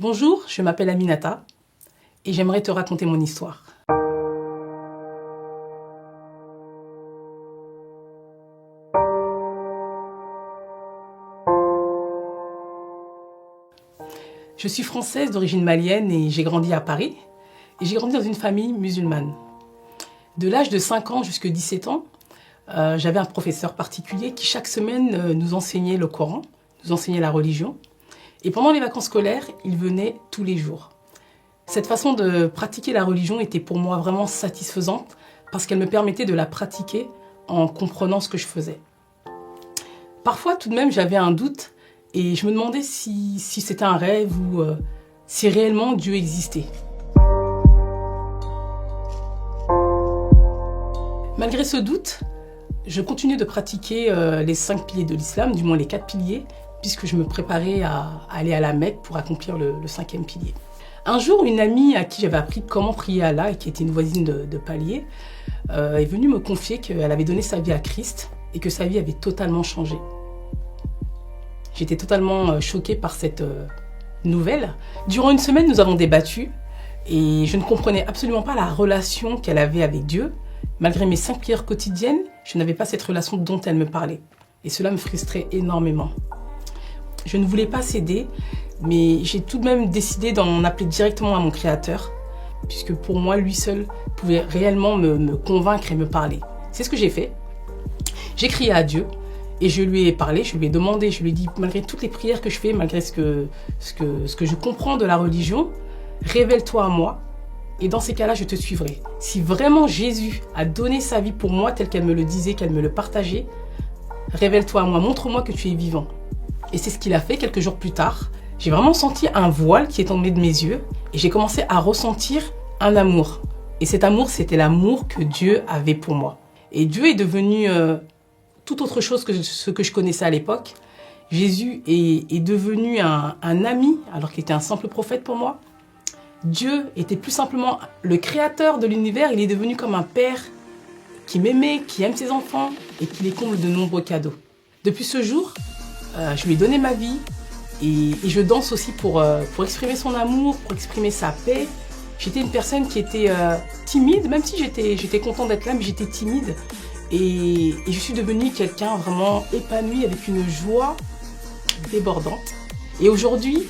Bonjour, je m'appelle Aminata et j'aimerais te raconter mon histoire. Je suis française d'origine malienne et j'ai grandi à Paris. Et j'ai grandi dans une famille musulmane. De l'âge de 5 ans jusqu'à 17 ans, j'avais un professeur particulier qui chaque semaine nous enseignait le Coran, nous enseignait la religion. Et pendant les vacances scolaires, il venait tous les jours. Cette façon de pratiquer la religion était pour moi vraiment satisfaisante parce qu'elle me permettait de la pratiquer en comprenant ce que je faisais. Parfois, tout de même, j'avais un doute et je me demandais si c'était un rêve ou si réellement Dieu existait. Malgré ce doute, je continuais de pratiquer les 5 piliers de l'islam, du moins les 4 piliers, puisque je me préparais à aller à la Mecque pour accomplir le 5e pilier. Un jour, une amie à qui j'avais appris comment prier Allah et qui était une voisine de palier est venue me confier qu'elle avait donné sa vie à Christ et que sa vie avait totalement changé. J'étais totalement choquée par cette nouvelle. Durant une semaine, nous avons débattu et je ne comprenais absolument pas la relation qu'elle avait avec Dieu. Malgré mes 5 prières quotidiennes, je n'avais pas cette relation dont elle me parlait. Et cela me frustrait énormément. Je ne voulais pas céder, mais j'ai tout de même décidé d'en appeler directement à mon Créateur, puisque pour moi, lui seul pouvait réellement me convaincre et me parler. C'est ce que j'ai fait. J'ai crié à Dieu et je lui ai parlé, je lui ai demandé, je lui ai dit, malgré toutes les prières que je fais, malgré ce que je comprends de la religion, révèle-toi à moi. Et dans ces cas-là, je te suivrai. Si vraiment Jésus a donné sa vie pour moi, tel qu'elle me le disait, qu'elle me le partageait, révèle-toi à moi, montre-moi que tu es vivant. Et c'est ce qu'il a fait quelques jours plus tard. J'ai vraiment senti un voile qui est tombé de mes yeux et j'ai commencé à ressentir un amour. Et cet amour, c'était l'amour que Dieu avait pour moi. Et Dieu est devenu tout autre chose que ce que je connaissais à l'époque. Jésus est devenu un ami, alors qu'il était un simple prophète pour moi. Dieu était plus simplement le créateur de l'univers. Il est devenu comme un père qui m'aimait, qui aime ses enfants et qui les comble de nombreux cadeaux. Depuis ce jour, je lui ai donné ma vie et je danse aussi pour exprimer son amour, pour exprimer sa paix. J'étais une personne qui était timide, même si j'étais contente d'être là, mais j'étais timide. Et je suis devenue quelqu'un vraiment épanoui avec une joie débordante. Et aujourd'hui,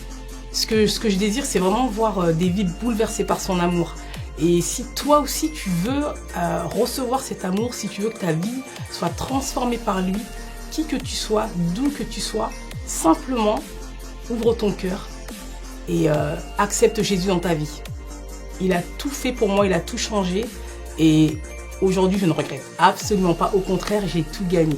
ce que je désire, c'est vraiment voir des vies bouleversées par son amour. Et si toi aussi tu veux recevoir cet amour, si tu veux que ta vie soit transformée par lui, qui que tu sois, d'où que tu sois, simplement ouvre ton cœur et accepte Jésus dans ta vie. Il a tout fait pour moi, il a tout changé et aujourd'hui je ne regrette absolument pas, au contraire j'ai tout gagné.